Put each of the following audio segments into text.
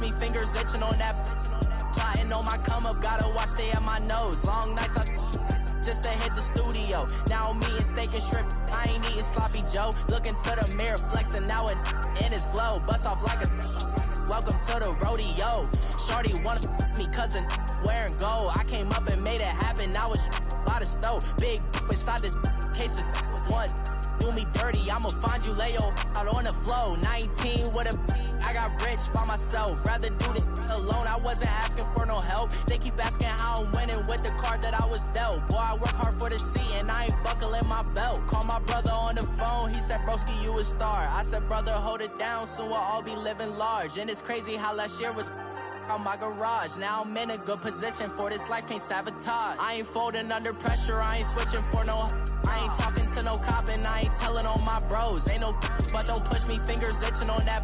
me, fingers itching on that. Plotting on my come up, gotta watch stay at my nose. Long nights just to hit the studio. Now I'm eating steak and shrimp. I ain't eating sloppy Joe. Looking to the mirror, flexing now and in his glow. Bust off like a welcome to the rodeo. Shorty wanna me cousin wearing gold. I came up and made it happen. Now it's by the stove. Big inside this case is one. Do me dirty, I'ma find you, lay your out on the floor. 19 with a I got rich by myself. Rather do this alone, I wasn't asking for no help. They keep asking how I'm winning with the card that I was dealt. Boy, I work hard for the seat and I ain't buckling my belt. Call my brother on the phone, he said, broski, you a star. I said, brother, hold it down, soon we'll all be living large. And it's crazy how last year was on my garage. Now I'm in a good position for this life, can't sabotage. I ain't folding under pressure, I ain't switching for no. I ain't talking to no cop and I ain't telling on my bros. Ain't no but don't push me, fingers itching on that.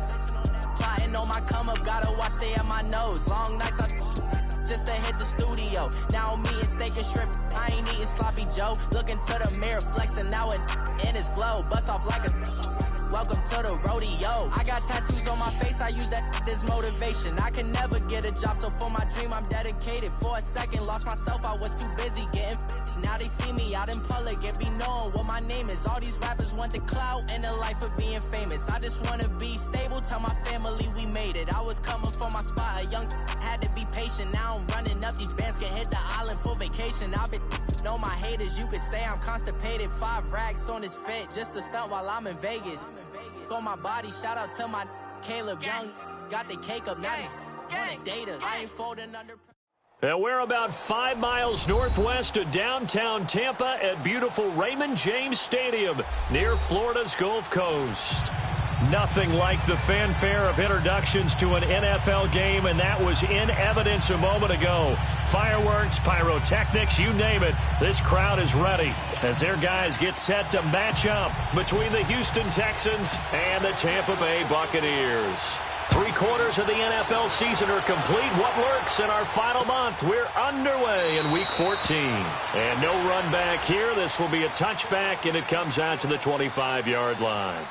Plotting on my come up, gotta watch stay at my nose. Long nights just to hit the studio. Now I'm eating steak and shrimp. I ain't eating sloppy Joe. Looking to the mirror, flexing now and in his glow. Bust off like a welcome to the rodeo. I got tattoos on my face, I use that as motivation. I can never get a job, so for my dream I'm dedicated. For a second, lost myself, I was too busy getting busy. Now they see me out in public and be knowing what my name is. All these rappers want the clout and the life of being famous. I just wanna be stable, tell my family we made it. I was coming for my spot, a young had to be patient. Now I'm running up, these bands can hit the island for vacation. I've been know my haters, you could say I'm constipated. 5 racks on his fit, just to stunt while I'm in Vegas. On my body, shout out to my Caleb Young. Got the cake up, now he's on a data. I ain't folding under. And we're about 5 miles northwest of downtown Tampa at beautiful Raymond James Stadium near Florida's Gulf Coast. Nothing like the fanfare of introductions to an NFL game, and that was in evidence a moment ago. Fireworks, pyrotechnics, you name it. This crowd is ready as their guys get set to match up between the Houston Texans and the Tampa Bay Buccaneers. 3/4 of the NFL season are complete. What lurks in our final month? We're underway in Week 14. And no run back here. This will be a touchback, and it comes out to the 25-yard line.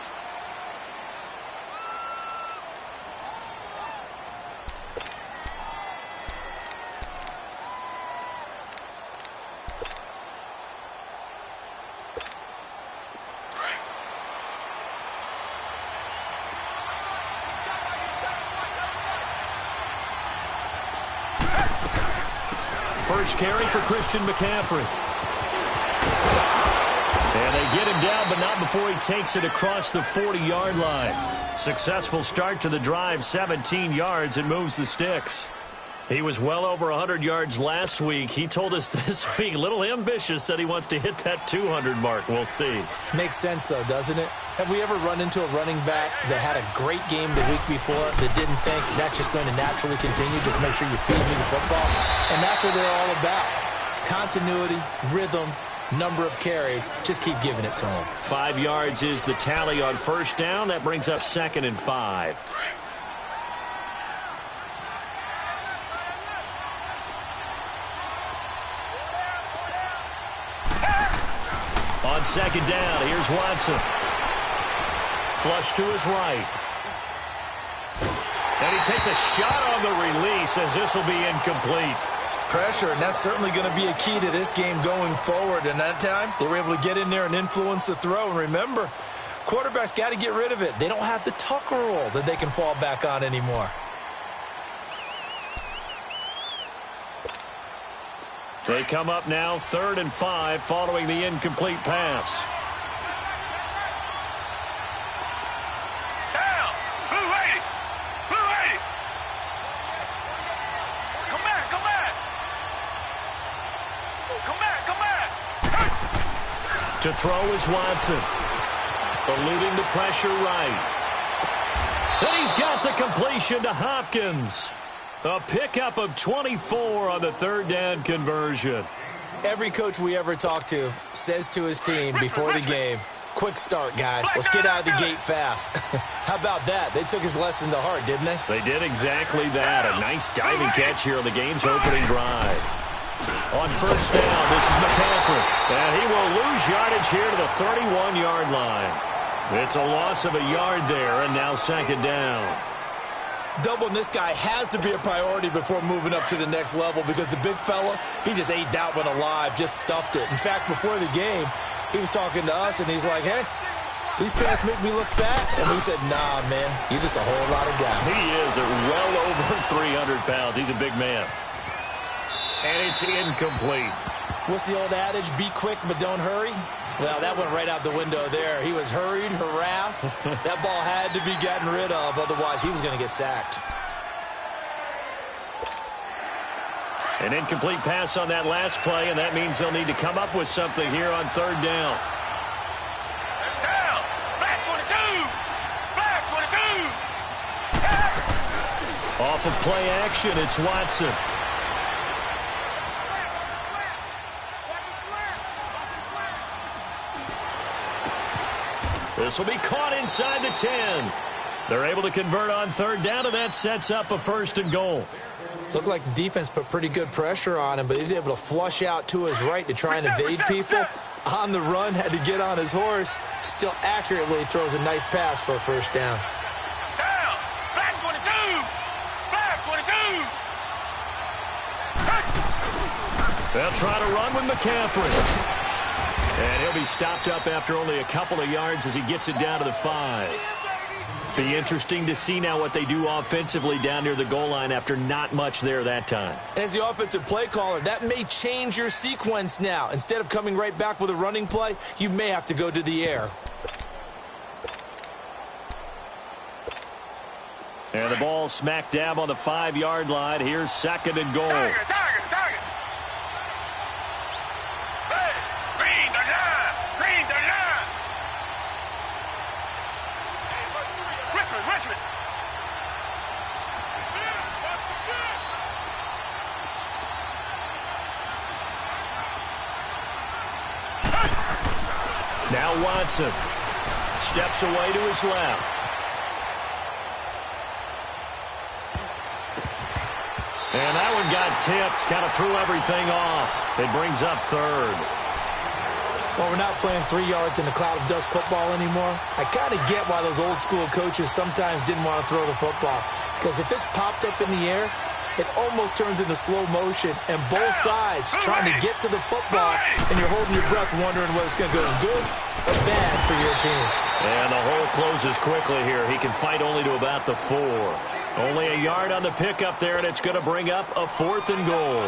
First carry for Christian McCaffrey. And they get him down, but not before he takes it across the 40-yard line. Successful start to the drive, 17 yards, and moves the sticks. He was well over 100 yards last week. He told us this week, a little ambitious, said he wants to hit that 200 mark. We'll see. Makes sense, though, doesn't it? Have we ever run into a running back that had a great game the week before that didn't think that's just going to naturally continue? Just make sure you feed me the football. And that's what they're all about. Continuity, rhythm, number of carries. Just keep giving it to them. 5 yards is the tally on first down. That brings up 2nd and 5. On 2nd down, here's Watson. Flush to his right. And he takes a shot on the release as this will be incomplete. Pressure, and that's certainly going to be a key to this game going forward. And that time, they were able to get in there and influence the throw. And remember, quarterbacks got to get rid of it. They don't have the Tucker rule that they can fall back on anymore. They come up now 3rd and 5 following the incomplete pass. Down! Blue lady! Blue lady! Come back! Come back! Come back! Come back! To throw is Watson. Eluding the pressure right. And he's got the completion to Hopkins. A pickup of 24 on the 3rd down conversion. Every coach we ever talk to says to his team before the game, quick start, guys. Let's get out of the gate fast. How about that? They took his lesson to heart, didn't they? They did exactly that. A nice diving catch here on the game's opening drive. On first down, this is McCaffrey. And he will lose yardage here to the 31-yard line. It's a loss of a yard there, and now 2nd down. Doubling this guy has to be a priority before moving up to the next level because the big fella, he just ate that one alive, just stuffed it. In fact, before the game, he was talking to us, and he's like, hey, these pants make me look fat. And we said, nah, man, you're just a whole lot of guy. He is well over 300 pounds. He's a big man. And it's incomplete. What's the old adage? Be quick, but don't hurry. Well, that went right out the window there. He was hurried, harassed. That ball had to be gotten rid of, otherwise he was going to get sacked. An incomplete pass on that last play, and that means they'll need to come up with something here on third down. Down! Back 22! Back 22! Off of play action, it's Watson. This will be caught inside the 10. They're able to convert on third down, and that sets up a 1st and goal. Looked like the defense put pretty good pressure on him, but he's able to flush out to his right to try and evade people. On the run, had to get on his horse. Still accurately throws a nice pass for a 1st down. Down! Back 22! Back 22! They'll try to run with McCaffrey. And he'll be stopped up after only a couple of yards as he gets it down to the 5. Be interesting to see now what they do offensively down near the goal line after not much there that time. As the offensive play caller, that may change your sequence now. Instead of coming right back with a running play, you may have to go to the air. And the ball smack dab on the 5-yard line. Here's 2nd and goal. Target! Hey! Green the line! Green the line! Richmond! Now Watson steps away to his left. And that one got tipped, kind of threw everything off. It brings up 3rd. Well, we're not playing 3 yards in a cloud of dust football anymore. I kind of get why those old school coaches sometimes didn't want to throw the football. Because if it's popped up in the air, it almost turns into slow motion. And both sides trying to get to the football, and you're holding your breath wondering whether it's going to go good or bad for your team. And the hole closes quickly here. He can fight only to about the 4. Only a yard on the pickup there, and it's going to bring up a 4th and goal.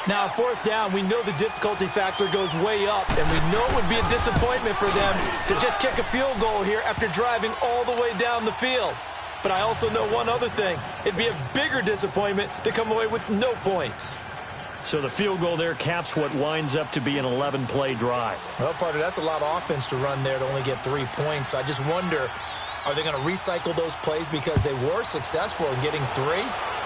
Now, 4th down, we know the difficulty factor goes way up, and we know it would be a disappointment for them to just kick a field goal here after driving all the way down the field. But I also know one other thing. It'd be a bigger disappointment to come away with no points. So the field goal there caps what winds up to be an 11-play drive. Well, partner, that's a lot of offense to run there to only get 3 points. So I just wonder, are they going to recycle those plays because they were successful in getting 3?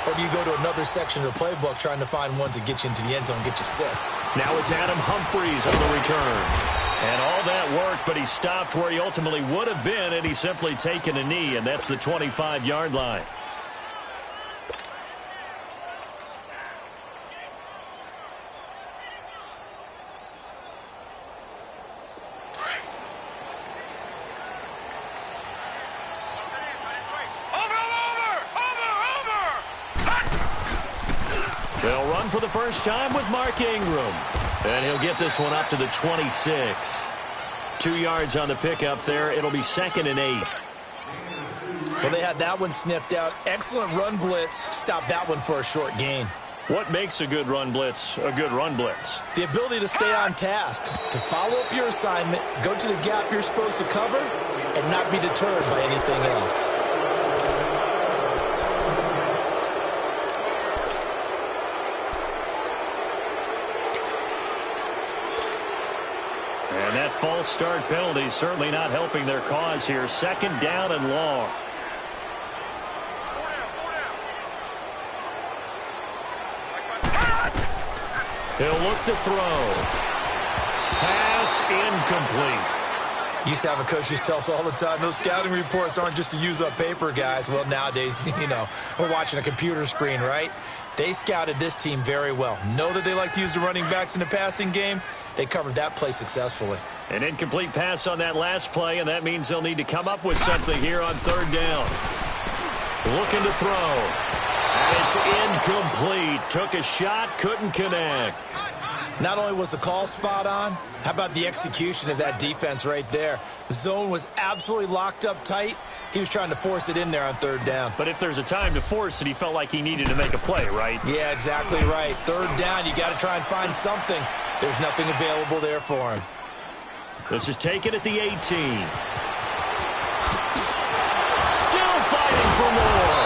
Or do you go to another section of the playbook trying to find ones that get you into the end zone and get you 6? Now it's Adam Humphries on the return. And all that worked, but he stopped where he ultimately would have been, and he's simply taken a knee, and that's the 25-yard line. They'll run for the first time with Mark Ingram. And he'll get this one up to the 26. 2 yards on the pickup there. It'll be 2nd and 8. Well, they had that one sniffed out. Excellent run blitz. Stop that one for a short gain. What makes a good run blitz a good run blitz? The ability to stay on task, to follow up your assignment, go to the gap you're supposed to cover, and not be deterred by anything else. And that false start penalty is certainly not helping their cause here. 2nd down and long. He'll look to throw. Pass incomplete. Used to have a coach who tell us all the time, those scouting reports aren't just to use up paper, guys. Well, nowadays, we're watching a computer screen, right? They scouted this team very well. Know that they like to use the running backs in the passing game. They covered that play successfully. An incomplete pass on that last play, and that means they'll need to come up with something here on 3rd down. Looking to throw. And it's incomplete. Took a shot, couldn't connect. Not only was the call spot on, how about the execution of that defense right there? The zone was absolutely locked up tight. He was trying to force it in there on third down. But if there's a time to force it, he felt like he needed to make a play, right? Yeah, exactly right. Third down, you got to try and find something. There's nothing available there for him. This is taken at the 18. Still fighting for more.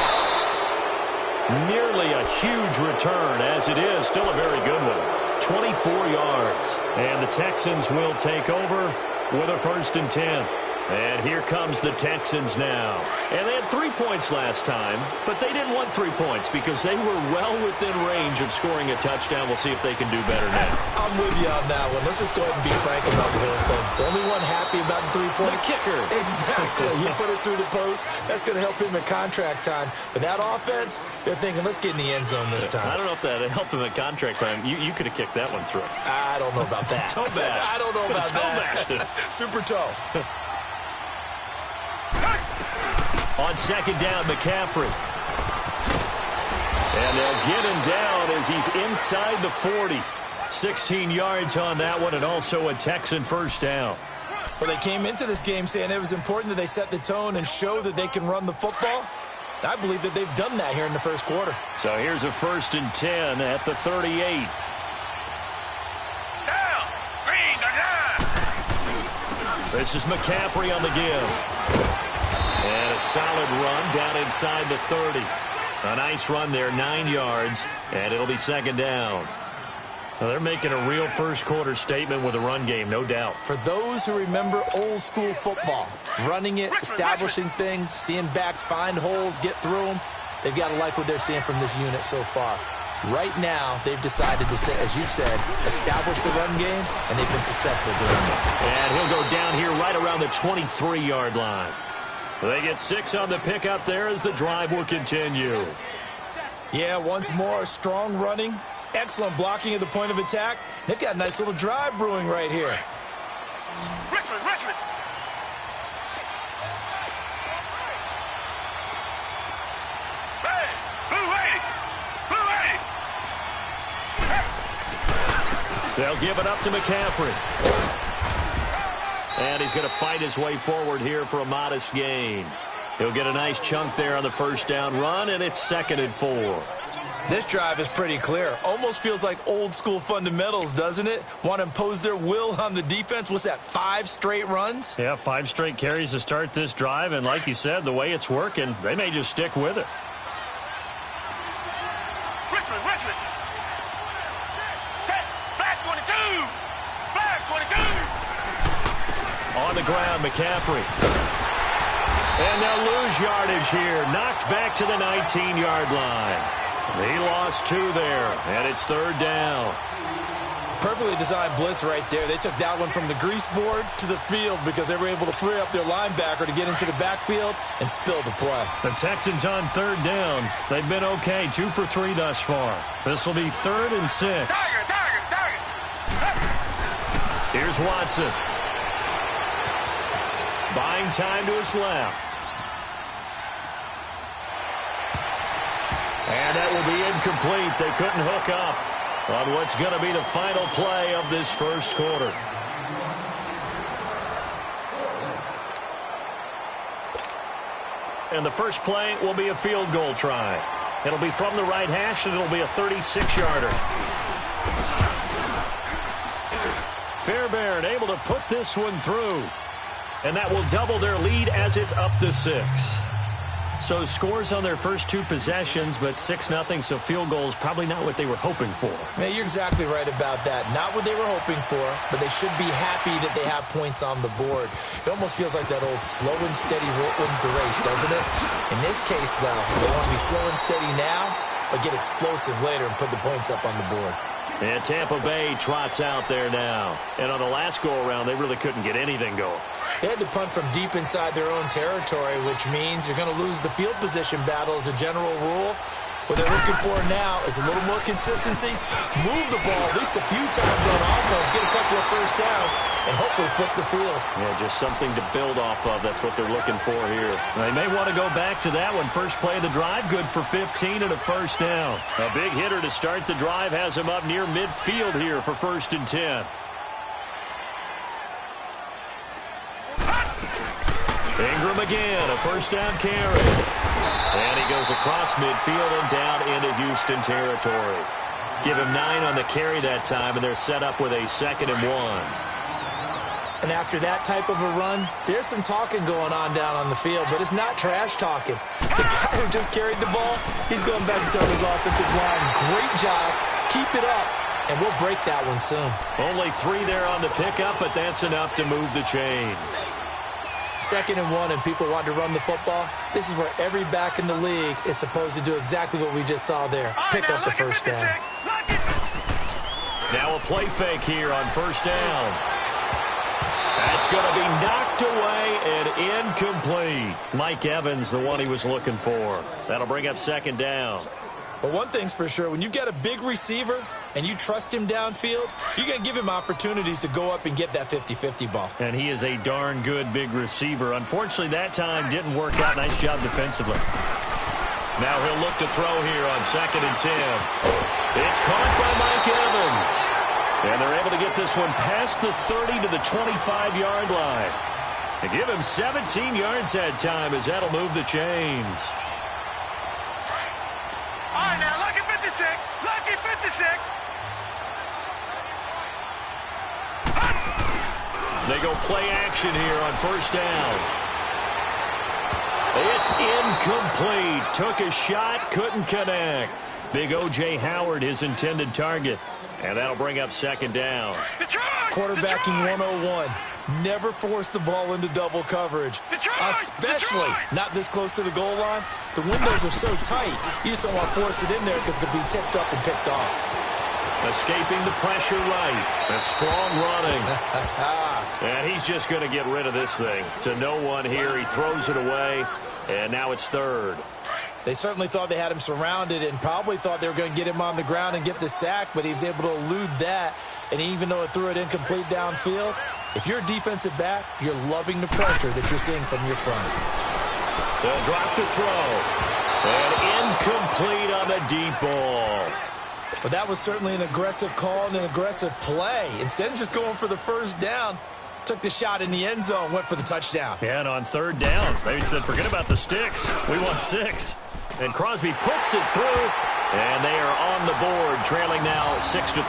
Nearly a huge return, as it is. Still a very good one. 24 yards. And the Texans will take over with a 1st and 10. And here comes the Texans now. And they had 3 points last time, but they didn't want 3 points because they were well within range of scoring a touchdown. We'll see if they can do better now. I'm with you on that one. Let's just go ahead and be frank about the whole thing. The only one happy about the 3-point. The kicker. Exactly. You put it through the post. That's going to help him in contract time. But that offense, they're thinking, let's get in the end zone this time. I don't know if that helped him at contract time. You could have kicked that one through. I don't know about that. Toe bash. I don't know about that. Super toe. On 2nd down, McCaffrey. And they'll get him down as he's inside the 40. 16 yards on that one, and also a Texan 1st down. Well, they came into this game saying it was important that they set the tone and show that they can run the football. I believe that they've done that here in the first quarter. So here's a 1st and 10 at the 38. Down. Green the line. This is McCaffrey on the give. And a solid run down inside the 30. A nice run there, 9 yards, and it'll be 2nd down. Well, they're making a real first quarter statement with a run game, no doubt. For those who remember old school football, running it, establishing things, seeing backs find holes, get through them, they've got to like what they're seeing from this unit so far. Right now, they've decided to, as you said, establish the run game, and they've been successful doing that. And he'll go down here right around the 23-yard line. They get 6 on the pickup there as the drive will continue. Yeah, once more, strong running, excellent blocking at the point of attack. They've got a nice little drive brewing right here. Richmond. Hey, blue 80. They'll give it up to McCaffrey. And he's going to fight his way forward here for a modest gain. He'll get a nice chunk there on the 1st down run, and it's 2nd and 4. This drive is pretty clear. Almost feels like old school fundamentals, doesn't it? Want to impose their will on the defense. What's that, 5 straight runs? Yeah, 5 straight carries to start this drive, and like you said, the way it's working, they may just stick with it. Richmond. Black 22. Black 22. On the ground, McCaffrey. And they'll lose yardage here. Knocked back to the 19-yard line. He lost 2 there, and it's 3rd down. Perfectly designed blitz right there. They took that one from the grease board to the field because they were able to free up their linebacker to get into the backfield and spill the play. The Texans on 3rd down. They've been okay, 2 for 3 thus far. This will be 3rd and 6. Target. Here's Watson. Buying time to his left. And that will be incomplete. They couldn't hook up on what's going to be the final play of this first quarter. And the first play will be a field goal try. It'll be from the right hash, and it'll be a 36-yarder. Fairbairn able to put this one through. And that will double their lead as it's up to 6. So scores on their first 2 possessions, but 6-0, so field goals probably not what they were hoping for. Man, you're exactly right about that. Not what they were hoping for, but they should be happy that they have points on the board. It almost feels like that old slow and steady wins the race, doesn't it? In this case, though, they want to be slow and steady now, but get explosive later and put the points up on the board. And Tampa Bay trots out there now. And on the last go-around, they really couldn't get anything going. They had to punt from deep inside their own territory, which means you're going to lose the field position battle as a general rule. What they're looking looking for now is a little more consistency. Move the ball at least a few times on offense, get a couple of first downs, and hopefully flip the field. Yeah, just something to build off of. That's what they're looking for here. They may want to go back to that one. First play of the drive, good for 15 and a first down. A big hitter to start the drive has him up near midfield here for 1st and 10. Ingram again, a first down carry. And he goes across midfield and down into Houston territory. Give him 9 on the carry that time, and they're set up with a 2nd and 1. And after that type of a run, there's some talking going on down on the field, but it's not trash talking. The guy who just carried the ball, he's going back and telling his offensive line, great job, keep it up, and we'll break that one soon. Only 3 there on the pickup, but that's enough to move the chains. 2nd and 1, and people want to run the football. This is where every back in the league is supposed to do exactly what we just saw there. Pick up the first down. Now a play fake here on first down. That's going to be knocked away and incomplete. Mike Evans, the one he was looking for. That'll bring up 2nd down. But one thing's for sure, when you've got a big receiver and you trust him downfield, you're going to give him opportunities to go up and get that 50-50 ball. And he is a darn good big receiver. Unfortunately, that time didn't work out. Nice job defensively. Now he'll look to throw here on 2nd and 10. It's caught by Mike Evans. And they're able to get this one past the 30 to the 25-yard line. And give him 17 yards that time as that'll move the chains. All right, now, lucky 56. Lucky 56. They go play action here on first down. It's incomplete. Took a shot, couldn't connect. Big O.J. Howard, his intended target. And that'll bring up 2nd down. Quarterbacking 101. Never force the ball into double coverage, especially not this close to the goal line. The windows are so tight, you just don't want to force it in there because it could be tipped up and picked off. Escaping the pressure right. A strong running. And he's just going to get rid of this thing. To no one here. He throws it away, and now it's 3rd. They certainly thought they had him surrounded and probably thought they were going to get him on the ground and get the sack, but he was able to elude that. And even though it threw it incomplete downfield, if you're a defensive back, you're loving the pressure that you're seeing from your front. They'll drop to throw. And incomplete on the deep ball. But that was certainly an aggressive call and an aggressive play. Instead of just going for the first down, took the shot in the end zone, went for the touchdown. Yeah, and on 3rd down, they said, forget about the sticks. We want 6. And Crosby puts it through, and they are on the board, trailing now 6-3.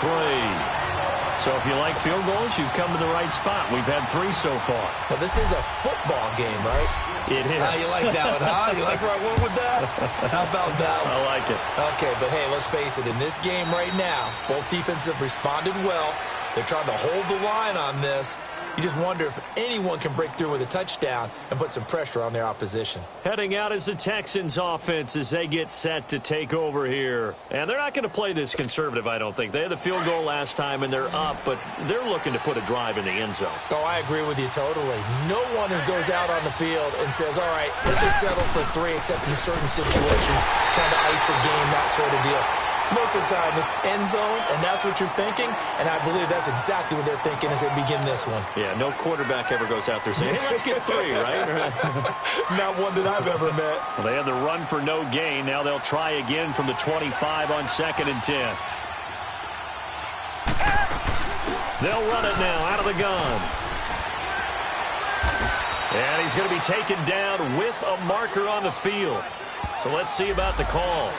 So if you like field goals, you've come to the right spot. We've had 3 so far. Well, this is a football game, right? It is. You like that one, huh? You like where I went with that? How about that one? I like it. Okay, but hey, let's face it. In this game right now, both defenses have responded well. They're trying to hold the line on this. You just wonder if anyone can break through with a touchdown and put some pressure on their opposition. Heading out is the Texans offense as they get set to take over here. And they're not going to play this conservative, I don't think. They had the field goal last time, and they're up, but they're looking to put a drive in the end zone. Oh, I agree with you totally. No one goes out on the field and says, all right, let's just settle for 3, except in certain situations, trying to ice a game, that sort of deal. Most of the time, it's end zone, and that's what you're thinking, and I believe that's exactly what they're thinking as they begin this one. Yeah, no quarterback ever goes out there saying, hey, let's get 3, right? Not one that I've ever met. Well, they had the run for no gain. Now they'll try again from the 25 on 2nd and 10. They'll run it now out of the gun. And he's going to be taken down with a marker on the field. So let's see about the call.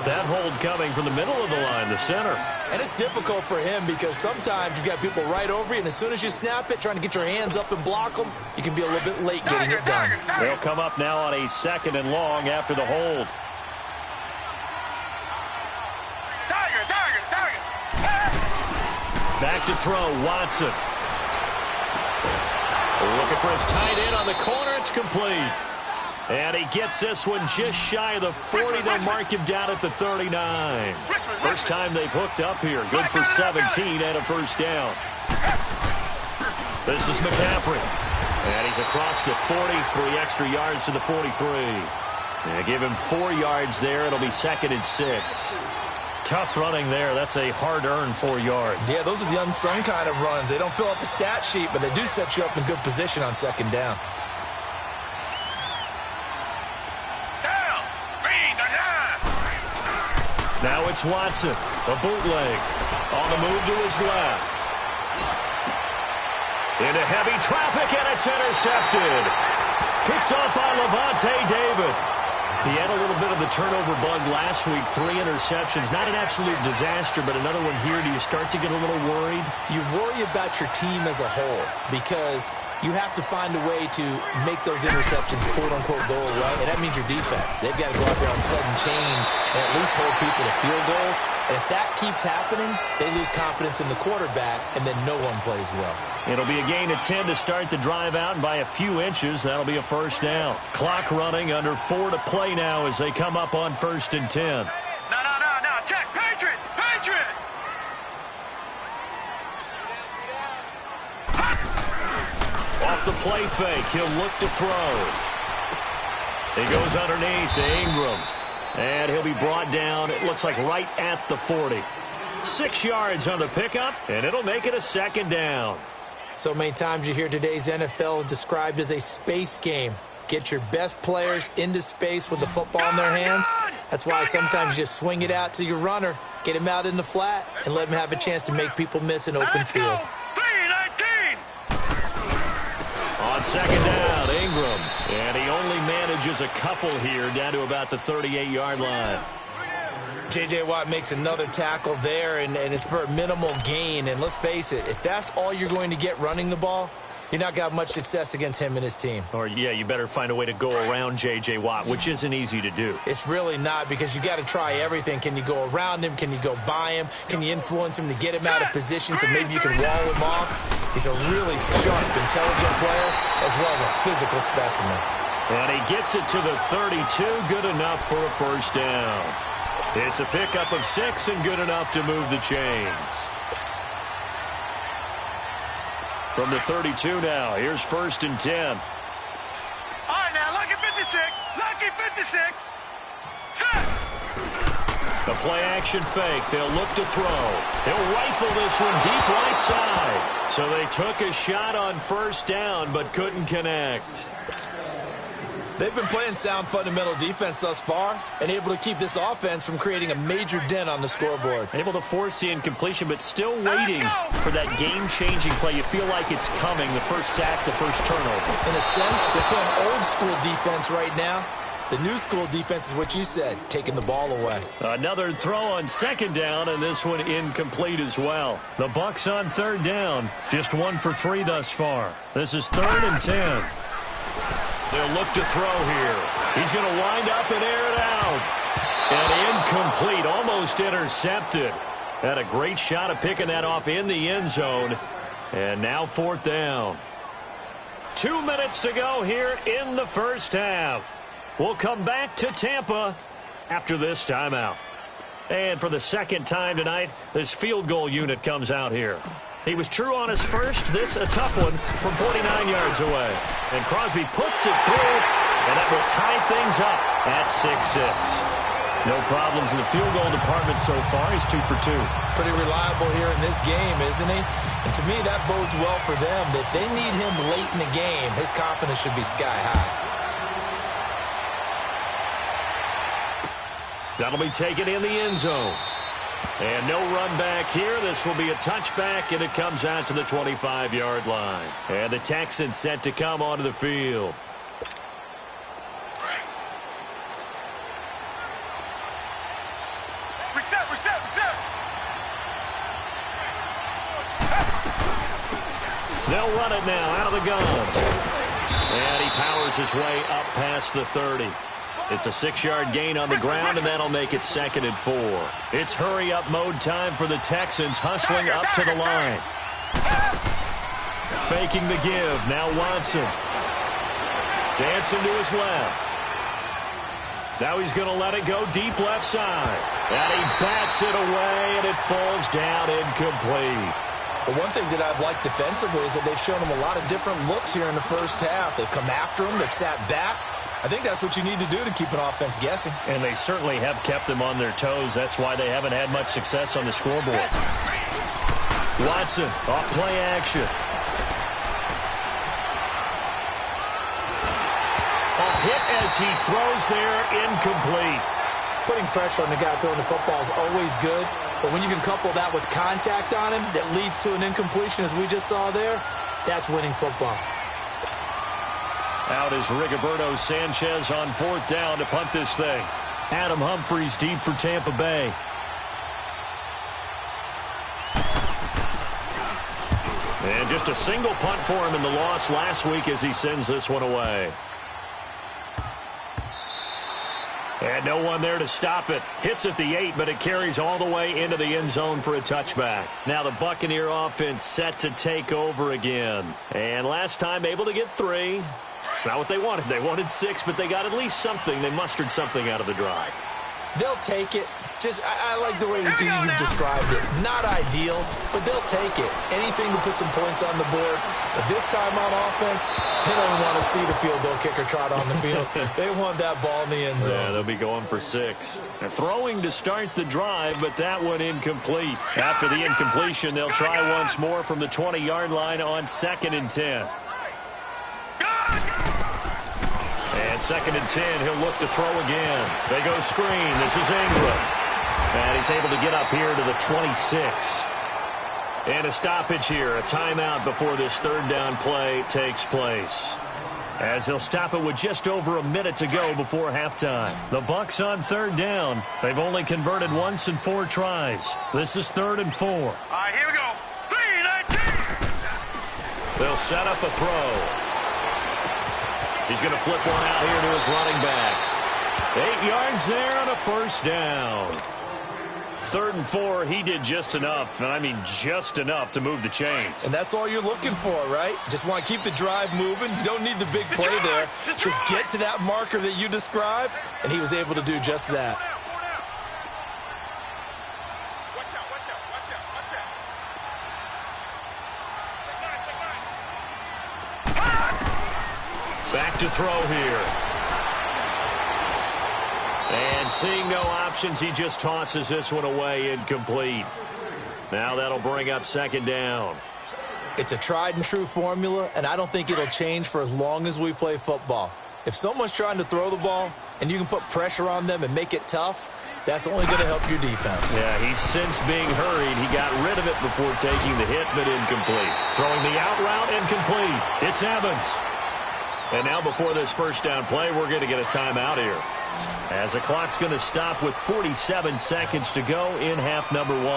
That hold coming from the middle of the line, the center. And it's difficult for him because sometimes you've got people right over you, and as soon as you snap it, trying to get your hands up and block them, you can be a little bit late getting it done. They'll come up now on a 2nd and long after the hold. Back to throw, Watson. Looking for his tight end on the corner. It's complete. And he gets this one just shy of the 40. They'll mark him down at the 39. First time they've hooked up here. Good for 17 and a first down. This is McCaffrey. And he's across the 40, 3 extra yards to the 43. They give him 4 yards there. It'll be 2nd and 6. Tough running there. That's a hard-earned 4 yards. Yeah, those are the unsung kind of runs. They don't fill up the stat sheet, but they do set you up in good position on 2nd down. Now it's Watson, a bootleg, on the move to his left. Into heavy traffic, and it's intercepted. Picked up by Levante David. He had a little bit of the turnover bug last week, 3 interceptions. Not an absolute disaster, but another one here. Do you start to get a little worried? You worry about your team as a whole because you have to find a way to make those interceptions, quote-unquote, go away, and that means your defense. They've got to go out there on sudden change and at least hold people to field goals. And if that keeps happening, they lose confidence in the quarterback, and then no one plays well. It'll be a gain of 10 to start the drive out, and by a few inches, that'll be a 1st down. Clock running, under 4 to play now as they come up on 1st and 10. No. Check. Patriot. Off the play fake, he'll look to throw. He goes underneath to Ingram. And he'll be brought down, it looks like right at the 40. 6 yards on the pickup, and it'll make it a 2nd down. So many times you hear today's NFL described as a space game. Get your best players into space with the football in their hands. That's why sometimes you just swing it out to your runner, get him out in the flat, and let him have a chance to make people miss an open field. On 2nd down, Ingram. And he only manages a couple here down to about the 38-yard line. J.J. Watt makes another tackle there, and it's for a minimal gain. And let's face it, if that's all you're going to get running the ball, you're not got much success against him and his team. Or, yeah, you better find a way to go around J.J. Watt, which isn't easy to do. It's really not, because you got to try everything. Can you go around him? Can you go by him? Can you influence him to get him out of position so maybe you can wall him off? He's a really sharp, intelligent player as well as a physical specimen. And he gets it to the 32, good enough for a 1st down. It's a pickup of 6 and good enough to move the chains. From the 32 now, here's 1st and 10. All right, now, lucky 56. Lucky 56. Set. The play-action fake. They'll look to throw. He'll rifle this one deep right side. So they took a shot on 1st down, but couldn't connect. They've been playing sound fundamental defense thus far and able to keep this offense from creating a major dent on the scoreboard. Able to force the incompletion, but still waiting for that game-changing play. You feel like it's coming, the first sack, the first turnover. In a sense, they're playing old-school defense right now. The new school defense is what you said, taking the ball away. Another throw on 2nd down, and this one incomplete as well. The Bucs on 3rd down, just 1 for 3 thus far. This is 3rd and 10. They'll look to throw here. He's going to wind up and air it out. And incomplete, almost intercepted. Had a great shot of picking that off in the end zone. And now 4th down. 2 minutes to go here in the 1st half. We'll come back to Tampa after this timeout. And for the 2nd time tonight, this field goal unit comes out here. He was true on his first. This a tough one from 49 yards away. And Crosby puts it through, and that will tie things up at 6-6. No problems in the field goal department so far. He's 2 for 2. Pretty reliable here in this game, isn't he? And to me, that bodes well for them. If they need him late in the game, his confidence should be sky high. That'll be taken in the end zone. And no run back here. This will be a touchback, and it comes out to the 25-yard line. And the Texans set to come onto the field. Reset. They'll run it now out of the gun. And he powers his way up past the 30. It's a 6-yard gain on the ground, and that'll make it 2nd and 4. It's hurry-up mode time for the Texans, hustling up to the line. Faking the give. Now Watson. Dancing to his left. Now he's going to let it go deep left side. And he bats it away, and it falls down incomplete. But one thing that I've liked defensively is that they've shown him a lot of different looks here in the 1st half. They've come after him. They've sat back. I think that's what you need to do to keep an offense guessing. And they certainly have kept them on their toes. That's why they haven't had much success on the scoreboard. Watson, off play action. A hit as he throws there, incomplete. Putting pressure on the guy throwing the football is always good, but when you can couple that with contact on him that leads to an incompletion, as we just saw there, that's winning football. Out is Rigoberto Sanchez on 4th down to punt this thing. Adam Humphries deep for Tampa Bay. And just a single punt for him in the loss last week as he sends this one away. And no one there to stop it. Hits at the 8, but it carries all the way into the end zone for a touchback. Now the Buccaneer offense set to take over again. And last time able to get 3. It's not what they wanted. They wanted 6, but they got at least something. They mustered something out of the drive. They'll take it. I like the way you described it. Not ideal, but they'll take it. Anything to put some points on the board. But this time on offense, they don't want to see the field goal kicker trot on the field. They want that ball in the end zone. Yeah, they'll be going for 6. They're throwing to start the drive, but that one incomplete. After the incompletion, they'll try once more from the 20-yard line on 2nd and 10. And 2nd and 10, he'll look to throw again. They go screen. This is Ingram. And he's able to get up here to the 26. And a stoppage here, a timeout before this 3rd down play takes place. As they'll stop it with just over a minute to go before halftime. The Bucs on 3rd down. They've only converted once in 4 tries. This is 3rd and 4. All right, here we go. 3-19. They'll set up a throw. He's going to flip one out here to his running back. 8 yards there on a 1st down. 3rd and 4, he did just enough, and I mean just enough to move the chains. And that's all you're looking for, right? Just want to keep the drive moving. You don't need the big play there. Just get to that marker that you described, and he was able to do just that. Back to throw here. And seeing no options, he just tosses this one away, incomplete. Now that'll bring up 2nd down. It's a tried and true formula, and I don't think it'll change for as long as we play football. If someone's trying to throw the ball and you can put pressure on them and make it tough, that's only going to help your defense. Yeah, he's since being hurried. He got rid of it before taking the hit, but incomplete. Throwing the out route, incomplete. It's Evans. And now before this 1st down play, we're going to get a timeout here. As the clock's going to stop with 47 seconds to go in half number 1.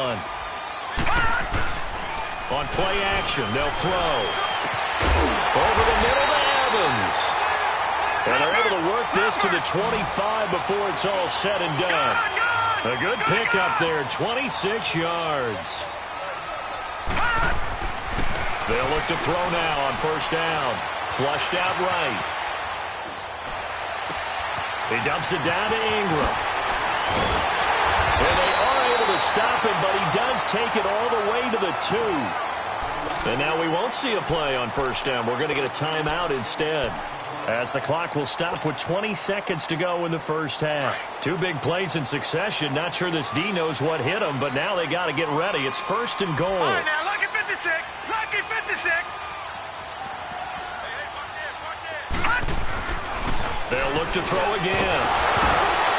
On play action, they'll throw. Over the middle to Evans. And they're able to work this to the 25 before it's all said and done. A good pickup there, 26 yards. They'll look to throw now on 1st down. Flushed out right. He dumps it down to Ingram. And they are able to stop him, but he does take it all the way to the 2. And now we won't see a play on 1st down. We're going to get a timeout instead, as the clock will stop with 20 seconds to go in the 1st half. 2 big plays in succession. Not sure this D knows what hit him, but now they got to get ready. It's 1st and goal. All right, now, lucky 56. Lucky 56. They'll look to throw again.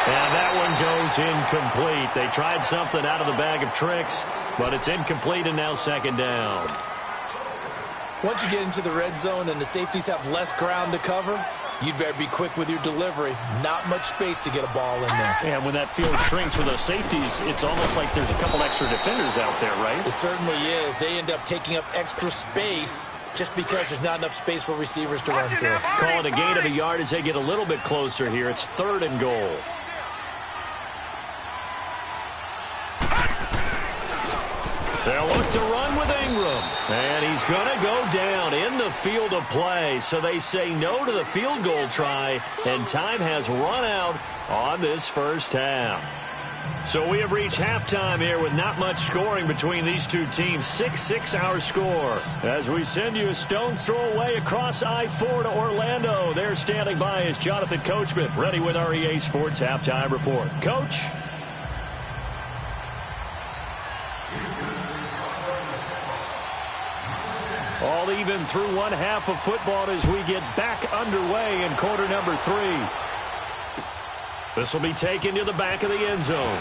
And that one goes incomplete. They tried something out of the bag of tricks, but it's incomplete and now 2nd down. Once you get into the red zone and the safeties have less ground to cover, you'd better be quick with your delivery. Not much space to get a ball in there. And when that field shrinks for those safeties, it's almost like there's a couple extra defenders out there, right? It certainly is. They end up taking up extra space just because there's not enough space for receivers to run through. Call it a gain of a yard as they get a little bit closer here. It's 3rd and goal. They'll look to run with Ingram. And he's going to go down in the field of play. So they say no to the field goal try, and time has run out on this 1st half. So we have reached halftime here with not much scoring between these two teams. 6-6 our score. As we send you a stone's throw away across I-4 to Orlando. There standing by is Jonathan Coachman, ready with our EA Sports Halftime Report. Coach? All even through one half of football as we get back underway in quarter number 3. This will be taken to the back of the end zone.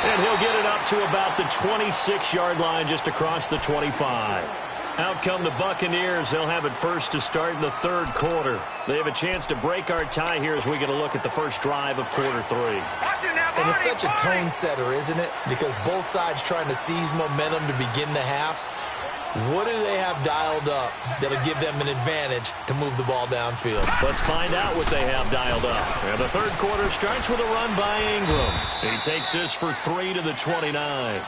And he'll get it up to about the 26-yard line, just across the 25. Out come the Buccaneers. They'll have it first to start in the third quarter. They have a chance to break our tie here as we get a look at the first drive of quarter 3. And it's such a tone setter, isn't it? Because both sides trying to seize momentum to begin the half. What do they have dialed up that'll give them an advantage to move the ball downfield? Let's find out what they have dialed up. And the third quarter starts with a run by Ingram. He takes this for 3 to the 29.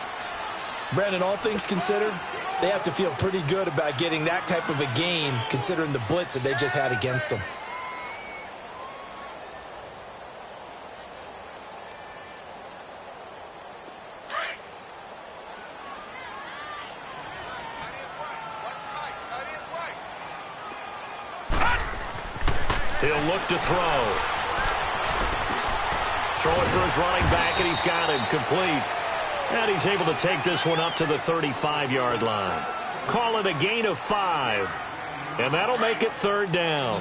Brandon, all things considered, they have to feel pretty good about getting that type of a game considering the blitz that they just had against them. He'll look to throw. Throwing for his running back, and he's got him complete. And he's able to take this one up to the 35-yard line. Call it a gain of 5. And that'll make it third down.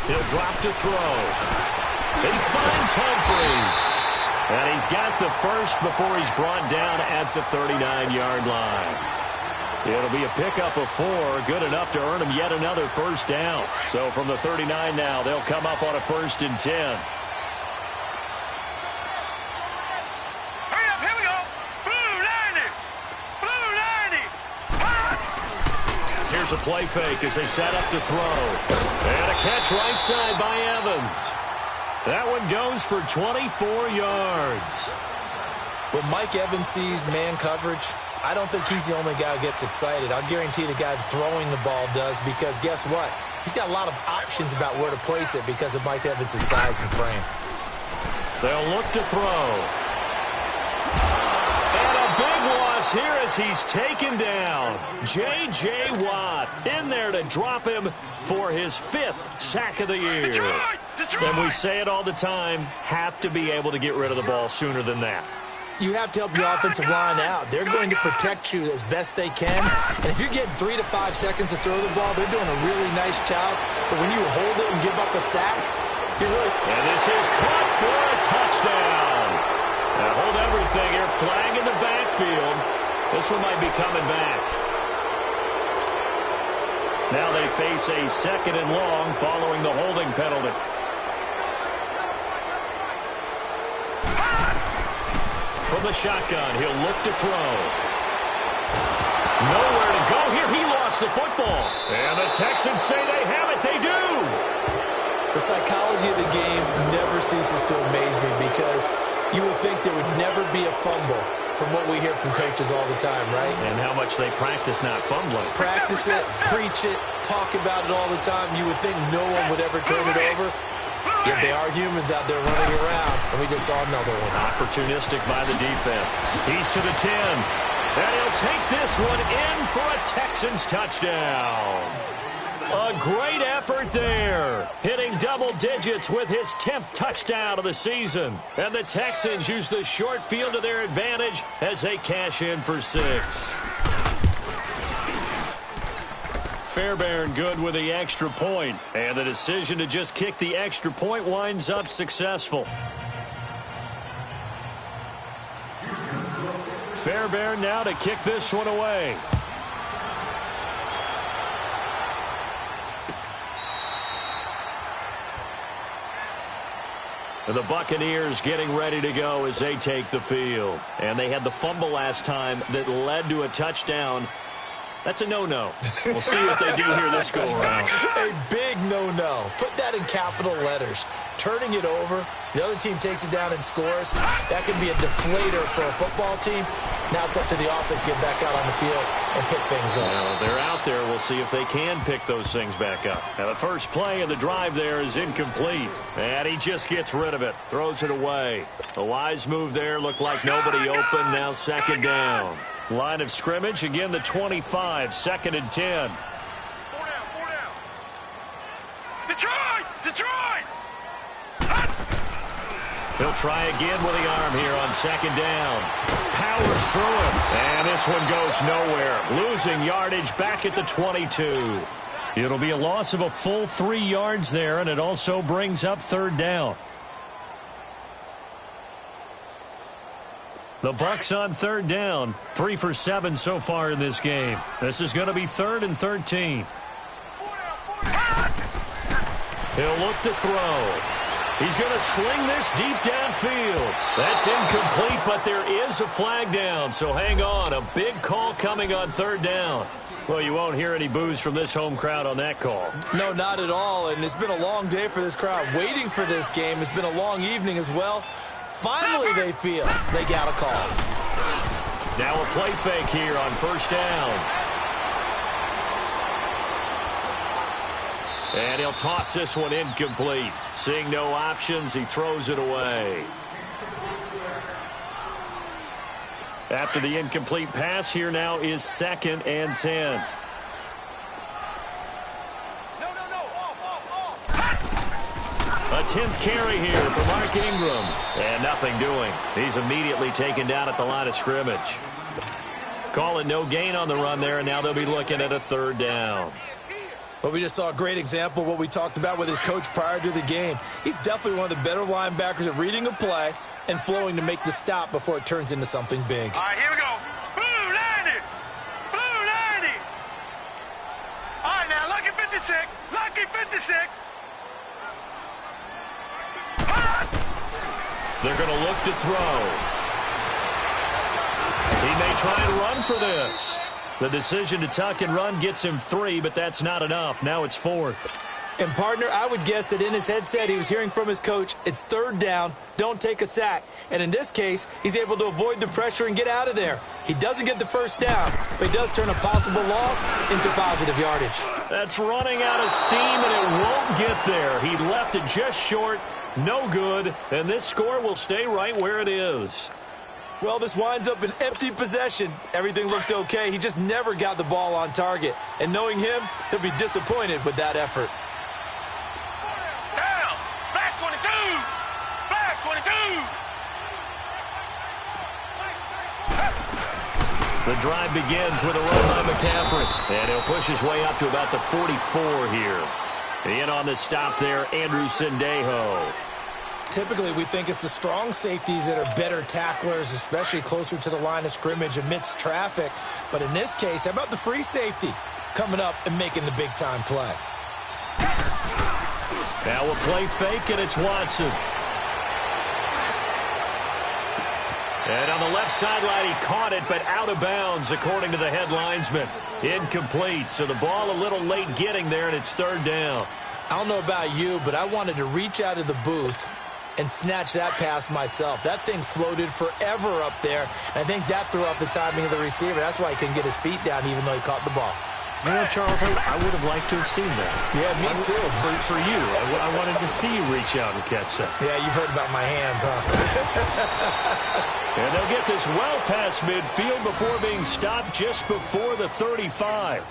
He'll drop to throw. He finds Humphries. And he's got the first before he's brought down at the 39-yard line. It'll be a pickup of 4, good enough to earn him yet another first down. So from the 39 now, they'll come up on a 1st and 10. Hurry up, here we go. Blue 90. Blue 90. Here's a play fake as they set up to throw. And a catch right side by Evans. That one goes for 24 yards. When Mike Evans sees man coverage, I don't think he's the only guy who gets excited. I'll guarantee the guy throwing the ball does, because guess what? He's got a lot of options about where to place it because of Mike Evans' size and frame. They'll look to throw. And a big loss here as he's taken down. J.J. Watt in there to drop him for his 5th sack of the year. Detroit! And we say it all the time, have to be able to get rid of the ball sooner than that. You have to help your offensive line out. They're going to protect you as best they can. And if you're getting 3 to 5 seconds to throw the ball, they're doing a really nice job. But when you hold it and give up a sack, you're really... And this is caught for a touchdown. Now hold everything here. Flag in the backfield. This one might be coming back. Now they face a 2nd and long following the holding penalty. From the shotgun, he'll look to throw. Nowhere to go here. He lost the football. And the Texans say they have it. They do. The psychology of the game never ceases to amaze me, because you would think there would never be a fumble from what we hear from coaches all the time, right? And how much they practice not fumbling. Practice it, preach it, talk about it all the time. You would think no one would ever turn it over. Yet they are humans out there running around, and we just saw another one. Opportunistic by the defense. He's to the 10. And he'll take this one in for a Texans touchdown. A great effort there. Hitting double digits with his 10th touchdown of the season. And the Texans use the short field to their advantage as they cash in for 6. Fairbairn good with the extra point, and the decision to just kick the extra point winds up successful. Fairbairn now to kick this one away. And the Buccaneers getting ready to go as they take the field. And they had the fumble last time that led to a touchdown. That's a no-no. We'll see what they do here this go-around. A big no-no. Put that in capital letters. Turning it over, the other team takes it down and scores. That could be a deflator for a football team. Now it's up to the offense to get back out on the field and pick things up. Well, they're out there. We'll see if they can pick those things back up. Now, the first play of the drive there is incomplete. And he just gets rid of it. Throws it away. A wise move there. Looked like nobody open. Now second down. Line of scrimmage. Again, the 25. 2nd and 10. Detroit! He'll try again with the arm here on second down. Powers through him. And this one goes nowhere. Losing yardage back at the 22. It'll be a loss of a full 3 yards there, and it also brings up 3rd down. The Bucs on 3rd down. 3 for 7 so far in this game. This is going to be 3rd and 13. He'll look to throw. He's going to sling this deep downfield. That's incomplete, but there is a flag down, so hang on. A big call coming on 3rd down. Well, you won't hear any boos from this home crowd on that call. No, not at all, and it's been a long day for this crowd waiting for this game. It's been a long evening as well. Finally, they feel they got a call. Now a play fake here on 1st down. And he'll toss this one incomplete. Seeing no options, he throws it away. After the incomplete pass, here now is 2nd and 10. A 10th carry here for Mark Ingram. And nothing doing. He's immediately taken down at the line of scrimmage. Call it no gain on the run there, and now they'll be looking at a 3rd down. Well, we just saw a great example of what we talked about with his coach prior to the game. He's definitely one of the better linebackers at reading a play and flowing to make the stop before it turns into something big. All right, here we go. Blue 90. Blue 90. All right, now, lucky 56. Lucky 56. They're going to look to throw. He may try and run for this. The decision to tuck and run gets him 3, but that's not enough. Now it's 4th. And, partner, I would guess that in his headset he was hearing from his coach, it's 3rd down, don't take a sack. And in this case, he's able to avoid the pressure and get out of there. He doesn't get the 1st down, but he does turn a possible loss into positive yardage. That's running out of steam, and it won't get there. He left it just short, no good, and this score will stay right where it is. Well, this winds up an empty possession. Everything looked okay. He just never got the ball on target. And knowing him, he'll be disappointed with that effort. Down. Black 22. Black 22. The drive begins with a run by McCaffrey. And he'll push his way up to about the 44 here. In on the stop there, Andrew Sendejo. Typically, we think it's the strong safeties that are better tacklers, especially closer to the line of scrimmage amidst traffic. But in this case, how about the free safety coming up and making the big-time play? Now a play fake, and it's Watson. And on the left sideline, he caught it, but out of bounds, according to the head linesman. Incomplete, so the ball a little late getting there, and it's 3rd down. I don't know about you, but I wanted to reach out of the booth and snatch that pass myself. That thing floated forever up there. I think that threw off the timing of the receiver. That's why he couldn't get his feet down even though he caught the ball. You know, Charles, I would have liked to have seen that. Yeah, me too. For you, I wanted to see you reach out and catch that. Yeah, you've heard about my hands, huh? And they'll get this well past midfield before being stopped just before the 35.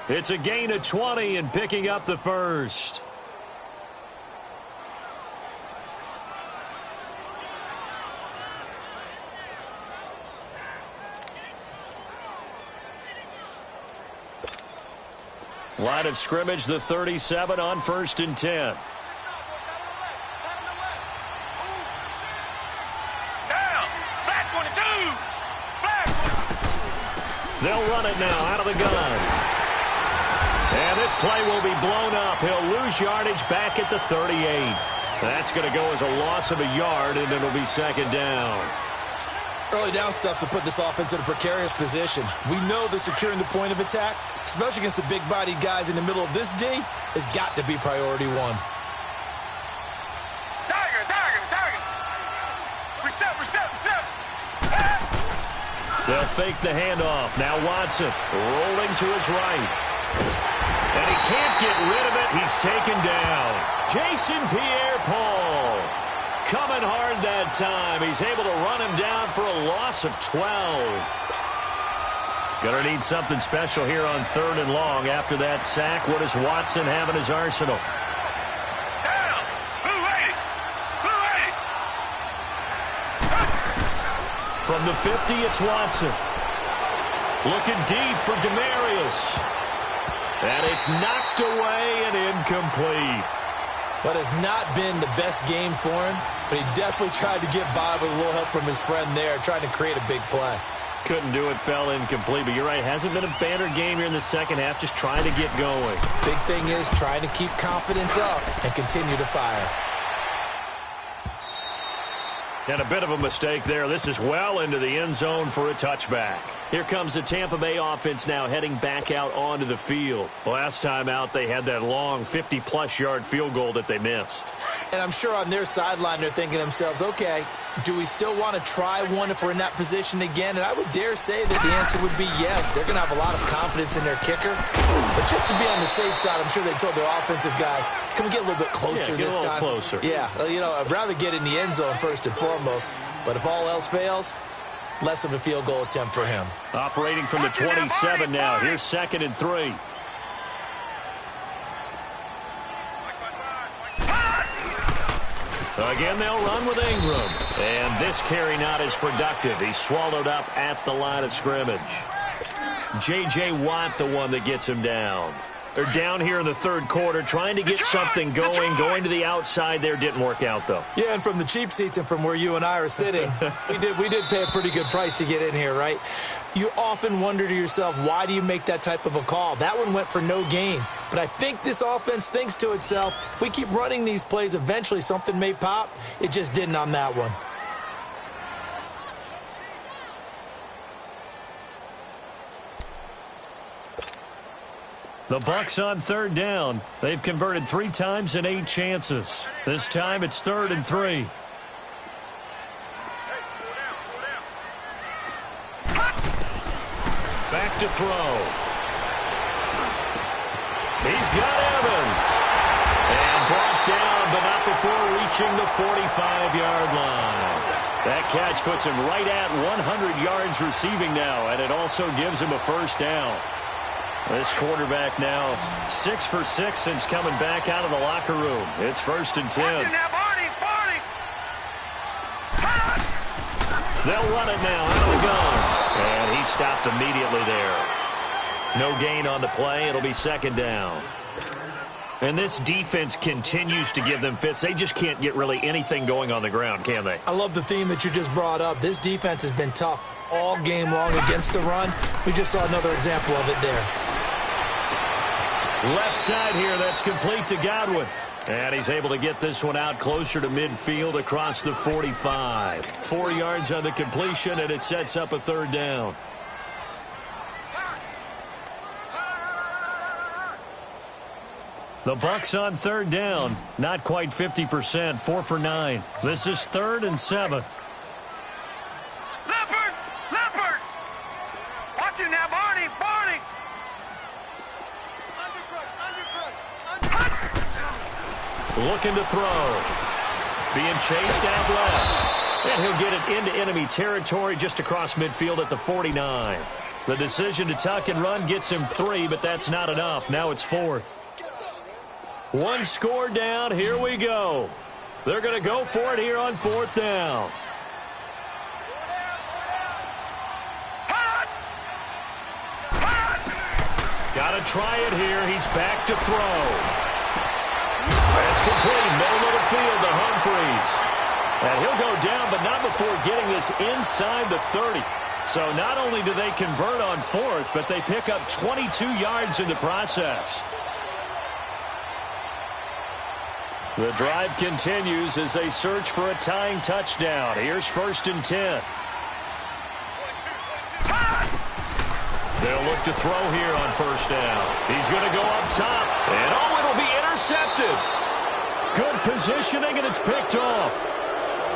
It's a gain of 20 and picking up the 1st. Line of scrimmage, the 37 on 1st and 10. Down. Black 22. Black 22. They'll run it now out of the gun. And this play will be blown up. He'll lose yardage back at the 38. That's going to go as a loss of a yard, and it'll be 2nd down. Early down stuff to put this offense in a precarious position. We know that securing the point of attack, especially against the big-bodied guys in the middle of this D, has got to be priority 1. Tiger. Reset. They'll fake the handoff. Now Watson rolling to his right. And he can't get rid of it. He's taken down. Jason Pierre-Paul coming hard that time. He's able to run him down for a loss of 12. Gonna need something special here on 3rd and long. After that sack, what does Watson have in his arsenal? Down! Blue 80! Blue 80! From the 50, it's Watson. Looking deep for Demarius. And it's knocked away and incomplete. But it's not been the best game for him, but he definitely tried to get by with a little help from his friend there, trying to create a big play. Couldn't do it, fell incomplete. But you're right, hasn't been a banner game here in the second half, just trying to get going. Big thing is trying to keep confidence up and continue to fire. And a bit of a mistake there. This is well into the end zone for a touchback. Here comes the Tampa Bay offense now heading back out onto the field. Last time out, they had that long 50-plus yard field goal that they missed. And I'm sure on their sideline they're thinking to themselves, okay, do we still want to try one if we're in that position again? And I would dare say that the answer would be yes. They're going to have a lot of confidence in their kicker. But just to be on the safe side, I'm sure they told their offensive guys, can we get a little bit closer this time? Closer. Yeah, you know, I'd rather get in the end zone first and foremost. But if all else fails, less of a field goal attempt for him. Operating from the 27 now. Here's 2nd and 3. Again, they'll run with Ingram. And this carry not as productive. He's swallowed up at the line of scrimmage. J.J. Watt, the one that gets him down. They're down here in the 3rd quarter, trying to get something going. Going to the outside there didn't work out, though. Yeah, and from the cheap seats and from where you and I are sitting, we did pay a pretty good price to get in here, right? You often wonder to yourself, why do you make that type of a call? That one went for no gain. But I think this offense thinks to itself, if we keep running these plays, eventually something may pop. It just didn't on that one. The Bucs on 3rd down. They've converted 3 times in 8 chances. This time it's 3rd and 3. Back to throw. He's got Evans. And brought down, but not before reaching the 45-yard line. That catch puts him right at 100 yards receiving now, and it also gives him a 1st down. This quarterback now 6 for 6 since coming back out of the locker room. It's 1st and 10. They'll run it now out of the gun. And he stopped immediately there. No gain on the play. It'll be 2nd down. And this defense continues to give them fits. They just can't get really anything going on the ground, can they? I love the theme that you just brought up. This defense has been tough all game long against the run. We just saw another example of it there. Left side here, that's complete to Godwin. And he's able to get this one out closer to midfield across the 45. 4 yards on the completion, and it sets up a 3rd down. The Bucs on 3rd down. Not quite 50%, 4 for 9. This is 3rd and 7. Leopard! Watch it now, Barney! Looking to throw. Being chased out left. And he'll get it into enemy territory just across midfield at the 49. The decision to tuck and run gets him 3, but that's not enough. Now it's 4th. 1 score down. Here we go. They're going to go for it here on 4th down. Got to try it here. He's back to throw. That's complete. Middle of the field to Humphreys. And he'll go down, but not before getting this inside the 30. So not only do they convert on 4th, but they pick up 22 yards in the process. The drive continues as they search for a tying touchdown. Here's 1st and 10. They'll look to throw here on 1st down. He's going to go up top. And it'll be intercepted. Good positioning, and it's picked off.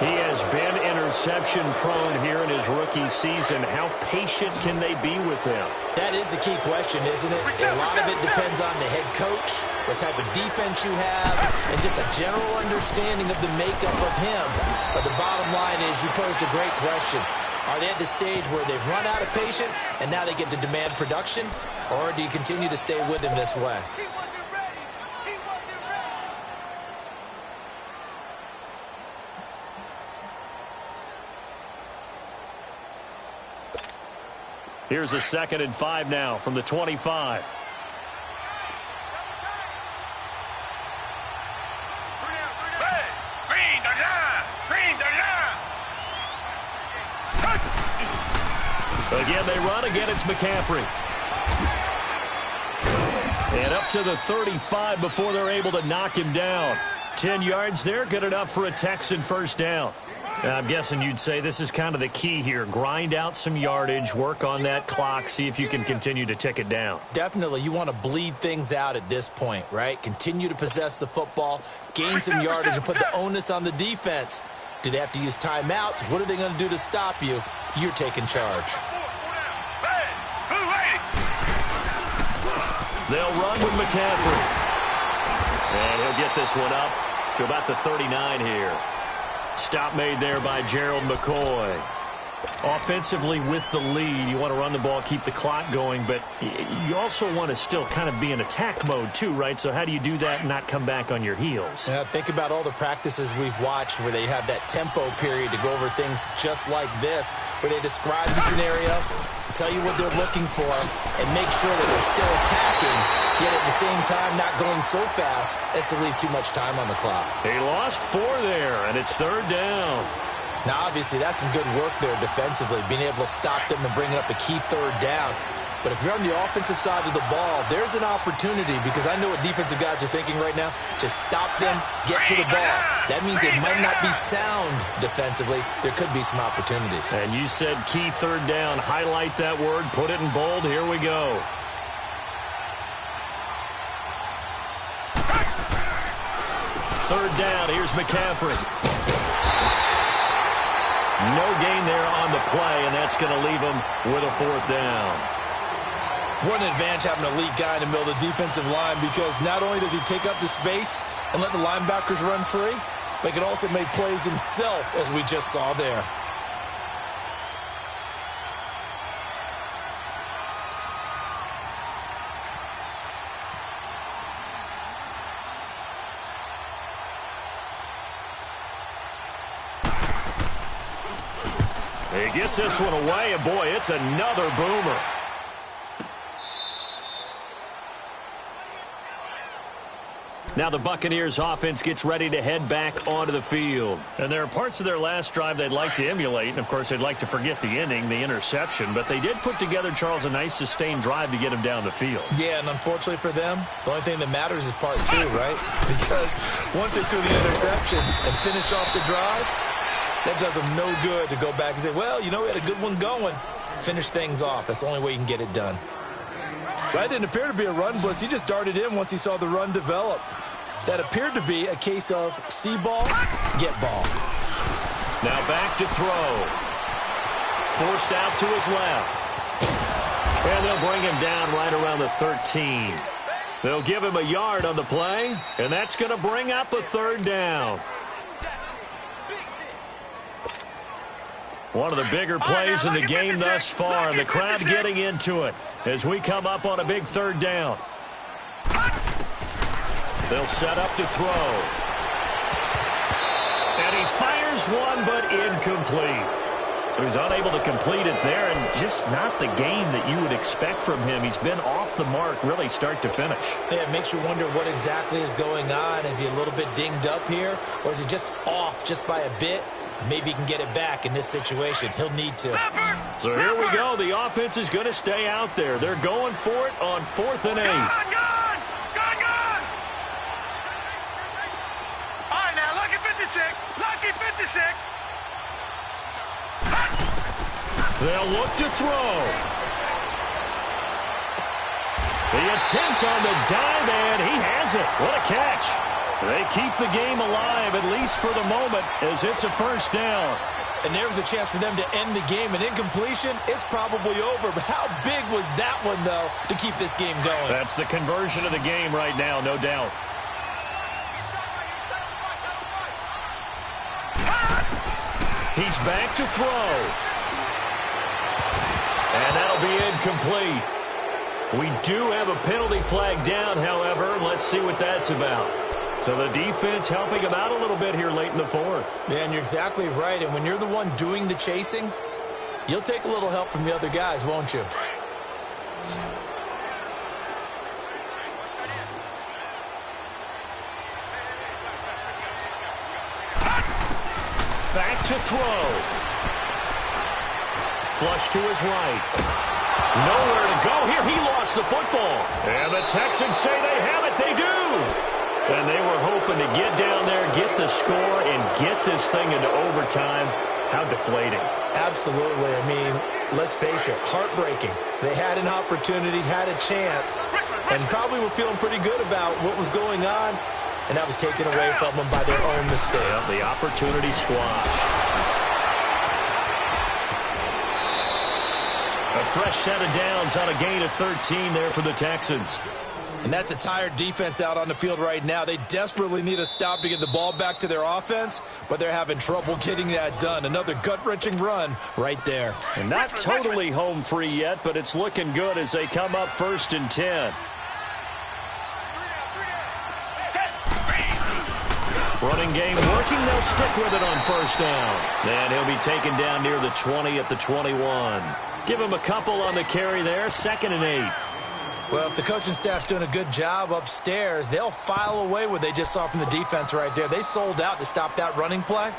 He has been interception-prone here in his rookie season. How patient can they be with him? That is the key question, isn't it? A lot of it depends on the head coach, what type of defense you have, and just a general understanding of the makeup of him. But the bottom line is, you posed a great question. Are they at the stage where they've run out of patience and now they get to demand production? Or do you continue to stay with him this way? Here's a 2nd and 5 now from the 25. Again, they run. Again, it's McCaffrey. And up to the 35 before they're able to knock him down. 10 yards there, good enough for a Texan first down. I'm guessing you'd say this is kind of the key here. Grind out some yardage, work on that clock, see if you can continue to tick it down. Definitely. You want to bleed things out at this point, right? Continue to possess the football, gain some yardage, and put the onus on the defense. Do they have to use timeouts? What are they going to do to stop you? You're taking charge. They'll run with McCaffrey. And he'll get this one up to about the 39 here. Stop made there by Gerald McCoy. Offensively with the lead, you want to run the ball, keep the clock going, but you also want to still kind of be in attack mode too, right? So how do you do that and not come back on your heels? Yeah, think about all the practices we've watched where they have that tempo period to go over things just like this, where they describe the scenario, tell you what they're looking for, and make sure that they're still attacking, yet at the same time not going so fast as to leave too much time on the clock. He lost 4 there, and it's 3rd down. Now, obviously, that's some good work there defensively, being able to stop them and bring up a key 3rd down. But if you're on the offensive side of the ball, there's an opportunity, because I know what defensive guys are thinking right now. Just stop them, get to the ball. That means they might not be sound defensively. There could be some opportunities. And you said key 3rd down. Highlight that word, put it in bold. Here we go. Third down, here's McCaffrey. No gain there on the play, and that's going to leave him with a 4th down. What an advantage having a lead guy in the middle of the defensive line, because not only does he take up the space and let the linebackers run free, but he can also make plays himself, as we just saw there. He gets this one away, and boy, it's another boomer. Now the Buccaneers offense gets ready to head back onto the field. And there are parts of their last drive they'd like to emulate. And, of course, they'd like to forget the inning, the interception. But they did put together, Charles, a nice sustained drive to get him down the field. Yeah, and unfortunately for them, the only thing that matters is part 2, right? Because once they threw the interception and finished off the drive, that does them no good to go back and say, well, you know, we had a good one going. Finish things off. That's the only way you can get it done. That didn't appear to be a run blitz. He just darted in once he saw the run develop. That appeared to be a case of see ball, get ball. Now back to throw. Forced out to his left. And they'll bring him down right around the 13. They'll give him a yard on the play, and that's going to bring up a 3rd down. One of the bigger plays in the game thus far, and the crowd getting into it as we come up on a big 3rd down. They'll set up to throw. And he fires one, but incomplete. So he's unable to complete it there, and just not the game that you would expect from him. He's been off the mark really start to finish. Yeah, it makes you wonder what exactly is going on. Is he a little bit dinged up here, or is he just off just by a bit? Maybe he can get it back in this situation. He'll need to. So here we go. The offense is going to stay out there. They're going for it on 4th and 8. Gone! All right, now, lucky 56. Lucky 56. They'll look to throw. The attempt on the dive, and he has it. What a catch. They keep the game alive, at least for the moment, as it's a first down. And there's a chance for them to end the game. An incompletion, it's probably over. But how big was that one, though, to keep this game going? That's the conversion of the game right now, no doubt. He's back to throw. And that'll be incomplete. We do have a penalty flag down, however. Let's see what that's about. So the defense helping him out a little bit here late in the fourth. Man, you're exactly right. And when you're the one doing the chasing, you'll take a little help from the other guys, won't you? Back to throw. Flush to his right. Nowhere to go here. He lost the football. And the Texans say they have it. They do. And they were hoping to get down there, get the score, and get this thing into overtime. How deflating. Absolutely. I mean, let's face it, heartbreaking. They had an opportunity, had a chance, and probably were feeling pretty good about what was going on, and that was taken away from them by their own mistake. Well, the opportunity squashed. A fresh set of downs on a gain of 13 there for the Texans. And that's a tired defense out on the field right now. They desperately need a stop to get the ball back to their offense, but they're having trouble getting that done. Another gut-wrenching run right there. And not totally home free yet, but it's looking good as they come up 1st and 10. Running game working. They'll stick with it on 1st down. And he'll be taken down near the 20 at the 21. Give him a couple on the carry there. 2nd and 8. Well, if the coaching staff's doing a good job upstairs, they'll file away what they just saw from the defense right there. They sold out to stop that running play.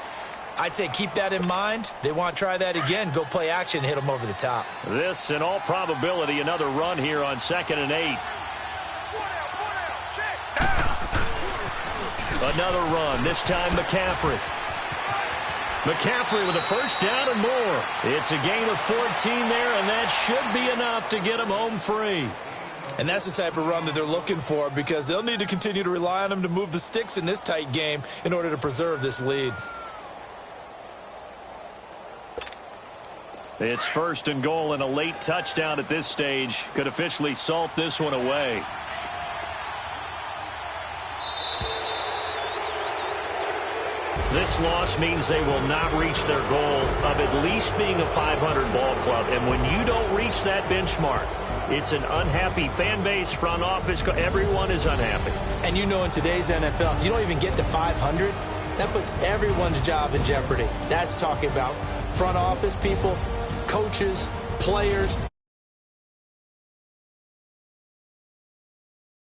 I'd say keep that in mind. They want to try that again. Go play action and hit them over the top. This, in all probability, another run here on 2nd and 8. Another run, this time McCaffrey. McCaffrey with a 1st down and more. It's a gain of 14 there, and that should be enough to get him home free. And that's the type of run that they're looking for, because they'll need to continue to rely on him to move the sticks in this tight game in order to preserve this lead. It's 1st and goal, and a late touchdown at this stage could officially salt this one away. This loss means they will not reach their goal of at least being a 500 ball club. And when you don't reach that benchmark, it's an unhappy fan base, front office. Everyone is unhappy. And you know, in today's NFL, if you don't even get to 500, that puts everyone's job in jeopardy. That's talking about front office people, coaches, players.